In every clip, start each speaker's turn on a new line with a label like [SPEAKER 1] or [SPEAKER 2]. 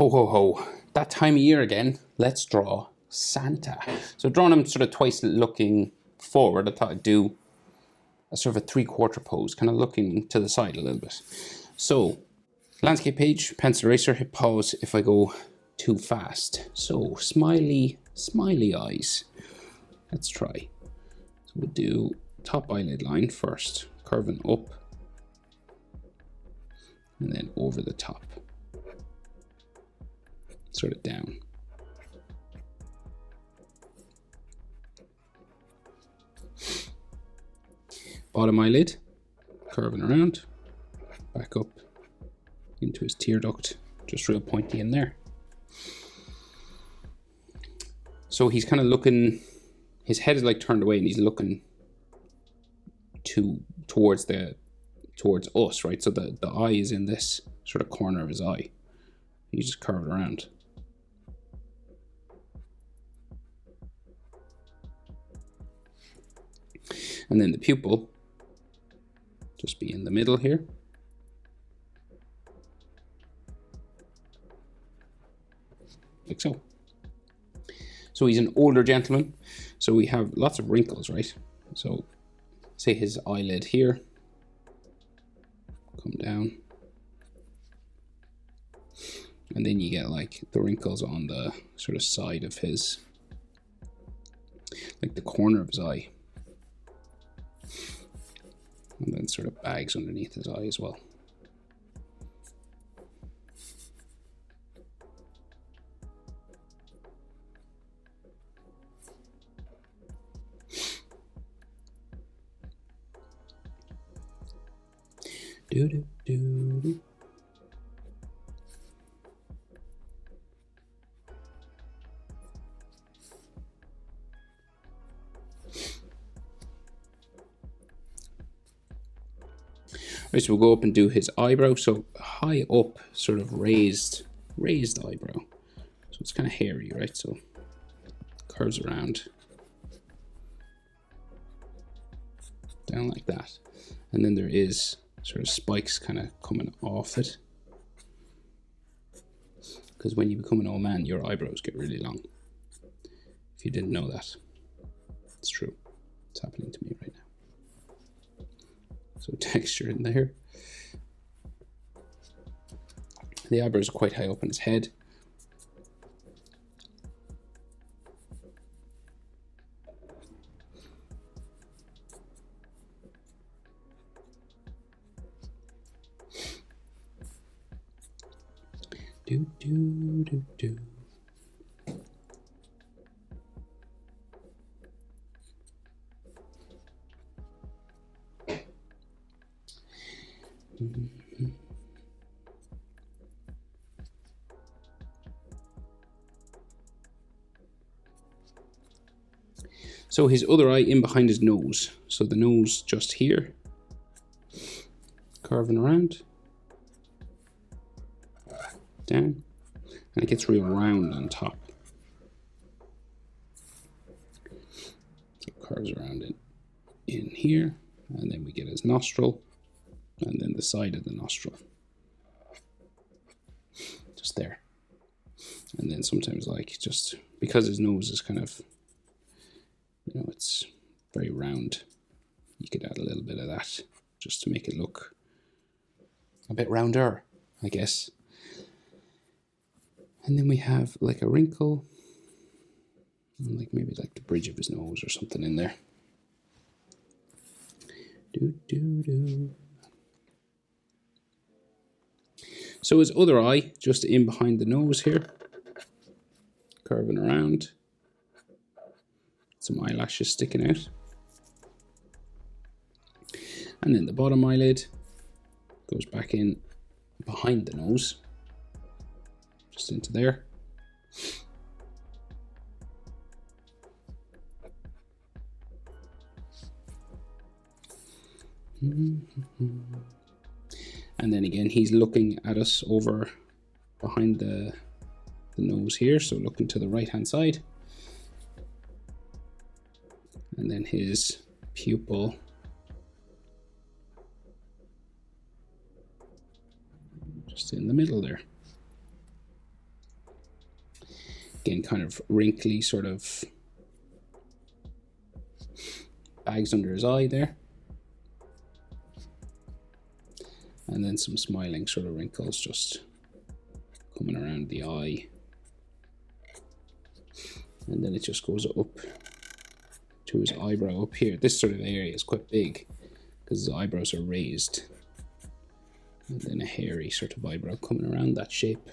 [SPEAKER 1] Ho ho ho, that time of year again. Let's draw Santa. So drawing him sort of twice looking forward, I thought I'd do a sort of a 3/4 pose, kind of looking to the side a little bit. So landscape page, pencil eraser, hit pause if I go too fast. So smiley eyes. Let's try. So we'll do top eyelid line first, curving up and then over the top, sort of down. Bottom eyelid, curving around, back up into his tear duct, just real pointy in there. So he's kind of looking, his head is like turned away and he's looking towards us, right? So the eye is in this sort of corner of his eye. He's just curved around. And then the pupil just be in the middle here. Like so. So he's an older gentleman. So we have lots of wrinkles, right? So say his eyelid here, come down. And then you get like the wrinkles on the sort of side of his, like the corner of his eye. And then sort of bags underneath his eye as well. Do do do do. Right, so we'll go up and do his eyebrow. So high up, sort of raised eyebrow. So it's kind of hairy, right? So curves around, down like that. And then there is sort of spikes kind of coming off it. Because when you become an old man, your eyebrows get really long. If you didn't know that, it's true. It's happening to me right now. So texture in there. The eyebrows are quite high up in his head. Do do do do. So his other eye in behind his nose. So the nose just here, curving around, down, and it gets real round on top. So it curves around in here, and then we get his nostril, and then the side of the nostril. Just there. And then sometimes, like, just because his nose is kind of, you know, it's very round, you could add a little bit of that just to make it look a bit rounder, I guess. And then we have like a wrinkle, and like maybe like the bridge of his nose or something in there. Do do do. So his other eye, just in behind the nose here, curving around. Some eyelashes sticking out. And then the bottom eyelid goes back in behind the nose, just into there. And then again, he's looking at us over behind the nose here, so looking to the right hand side. And then his pupil just in the middle there. Again, kind of wrinkly, sort of bags under his eye there. And then some smiling sort of wrinkles just coming around the eye. And then it just goes up to his eyebrow up here. This sort of area is quite big because his eyebrows are raised. And then a hairy sort of eyebrow coming around that shape.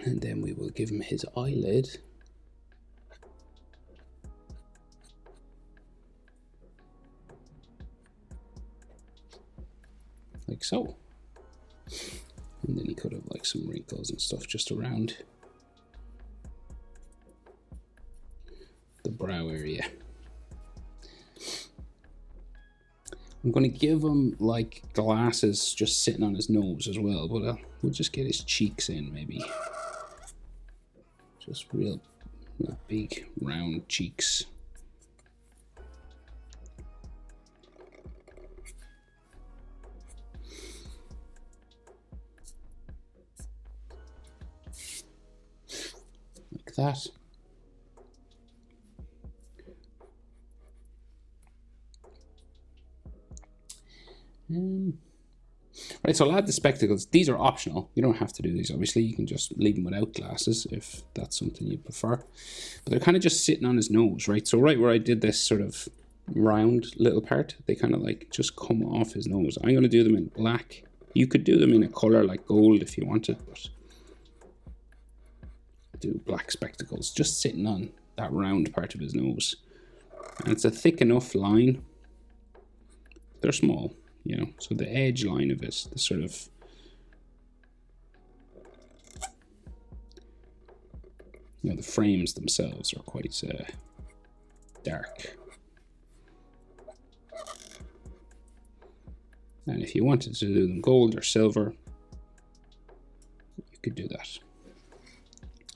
[SPEAKER 1] And then we will give him his eyelid. Like so. And then he could have like some wrinkles and stuff just around the brow area. I'm going to give him like glasses just sitting on his nose as well, but we'll just get his cheeks in maybe. Just real big round cheeks. Like that. Right, so I'll add the spectacles. These are optional. You don't have to do these, obviously. You can just leave them without glasses if that's something you prefer. But they're kind of just sitting on his nose, right? So right where I did this sort of round little part, they kind of like just come off his nose. I'm going to do them in black. You could do them in a color like gold if you wanted, but do black spectacles just sitting on that round part of his nose. And it's a thick enough line. They're small, you know, so the edge line of it, the sort of the frames themselves are quite dark. And if you wanted to do them gold or silver, you could do that.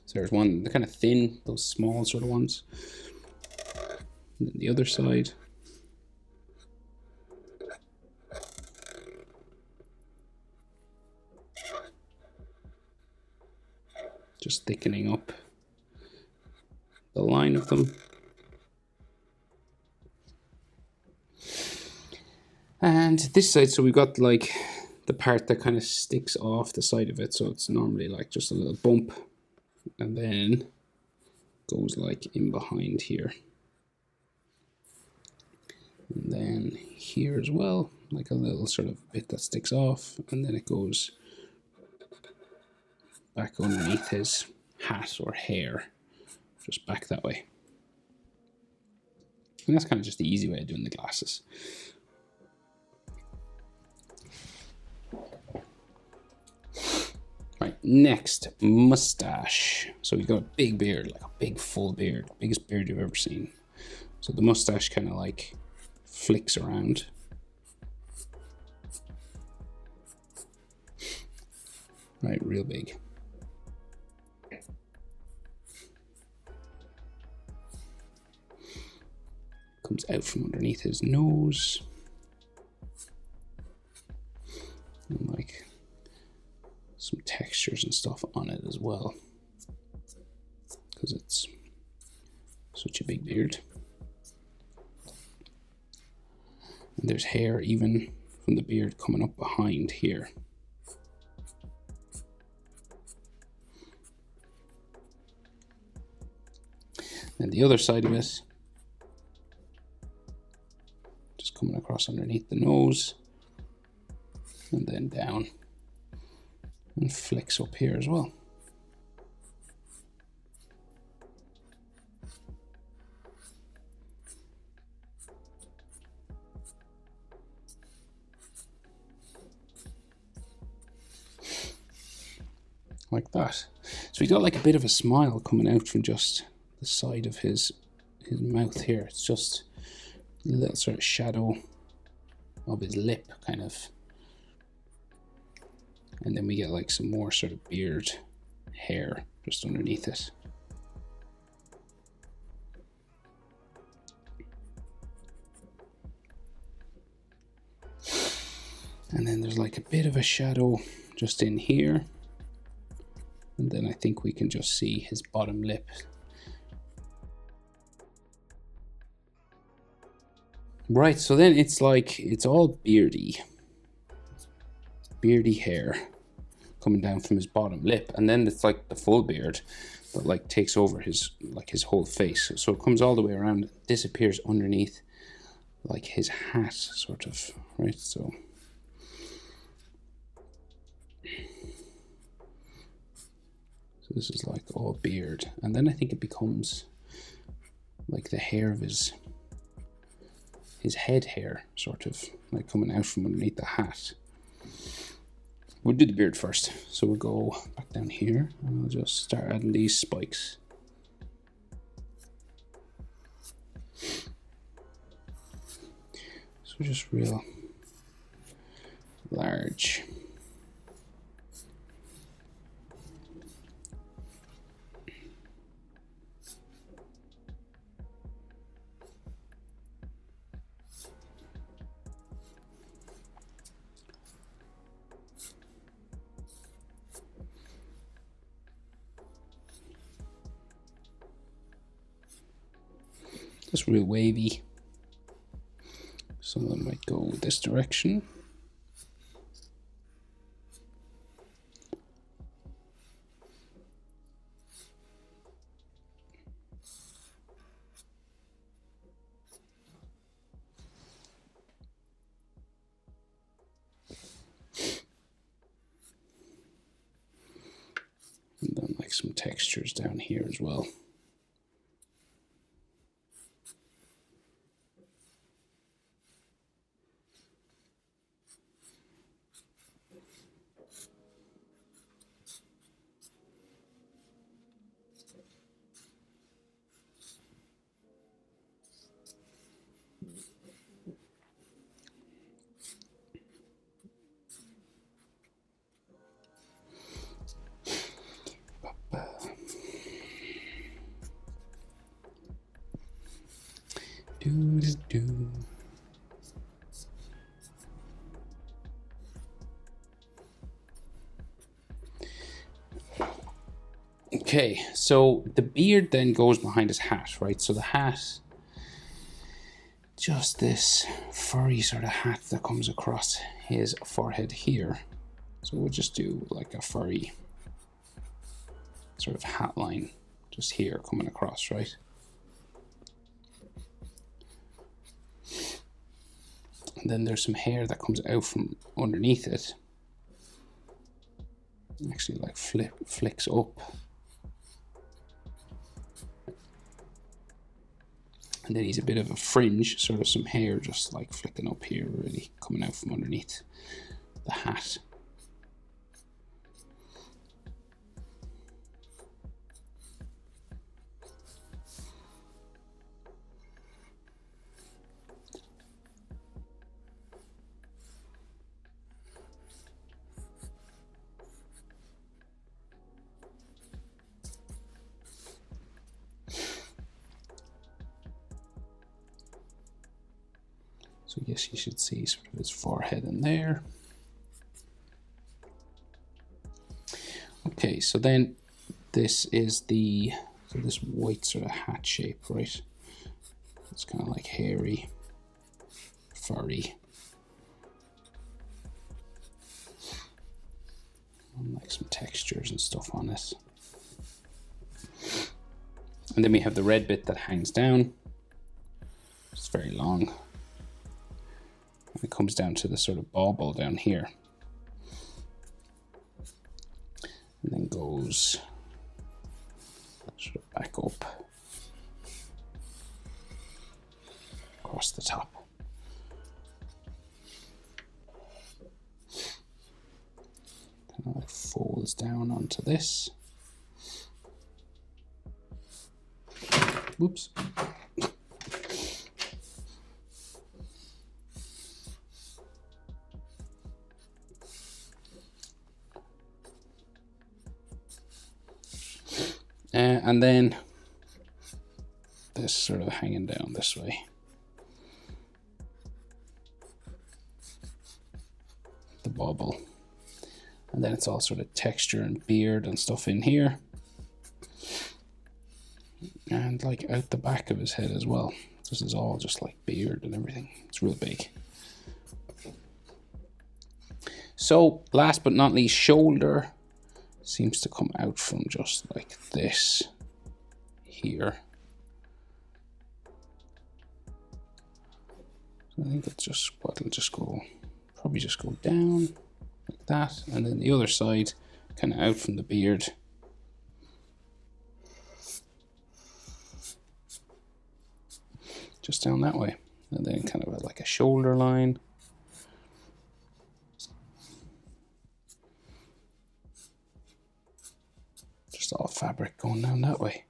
[SPEAKER 1] So there's one, the kind of thin, those small sort of ones. And then the other side. Just thickening up the line of them. And this side, so we've got like the part that kind of sticks off the side of it. So it's normally like just a little bump and then goes like in behind here. And then here as well, like a little sort of bit that sticks off, and then it goes back underneath his hat or hair, just back that way. And that's kind of just the easy way of doing the glasses. Right, next, mustache. So we've got a big beard, like a big full beard, biggest beard you've ever seen. So the mustache kind of like flicks around. Right, real big. Comes out from underneath his nose. And like some textures and stuff on it as well, because it's such a big beard. And there's hair even from the beard coming up behind here. And the other side of it, just coming across underneath the nose and then down and flicks up here as well. Like that. So he's got like a bit of a smile coming out from just the side of his mouth here. It's just a little sort of shadow of his lip kind of. And then we get like some more sort of beard hair just underneath it. And then there's like a bit of a shadow just in here. And then I think we can just see his bottom lip. Right, so then it's like, it's all beardy hair coming down from his bottom lip. And then it's like the full beard that like takes over his whole face. So it comes all the way around, disappears underneath like his hat sort of, right? So this is like all beard. And then I think it becomes like the hair of his head hair, sort of like coming out from underneath the hat. We'll do the beard first. So we'll go back down here and I'll just start adding these spikes. So just real large. Just real wavy. Some of them might go this direction. And then like some textures down here as well. Okay, so the beard then goes behind his hat, right? So the hat, just this furry sort of hat that comes across his forehead here. So we'll just do like a furry sort of hat line just here coming across, right? And then there's some hair that comes out from underneath it. Actually like flicks up. And then he's a bit of a fringe, sort of some hair just like flicking up here, really coming out from underneath the hat. So yes, you should see sort of his forehead in there. Okay, so then this is this white sort of hat shape, right? It's kind of like hairy, furry. And like some textures and stuff on it. And then we have the red bit that hangs down. It's very long. And it comes down to the sort of bauble down here. And then goes sort of back up across the top. Kind of like folds down onto this. Whoops. And then this sort of hanging down this way. The bauble. And then it's all sort of texture and beard and stuff in here. And like out the back of his head as well. This is all just like beard and everything. It's real big. So last but not least, shoulder seems to come out from just like this here. So I think it's just what it'll just go, probably just go down like that, and then the other side kind of out from the beard. Just down that way, and then kind of like a shoulder line. Just all fabric going down that way.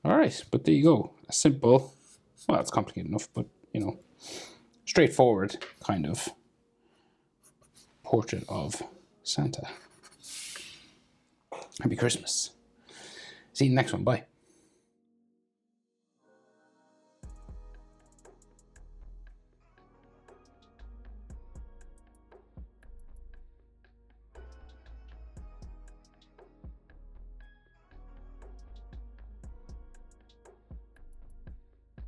[SPEAKER 1] All right, but there you go. A simple, well, it's complicated enough, but you know, straightforward kind of portrait of Santa. Happy Christmas. See you in the next one. Bye.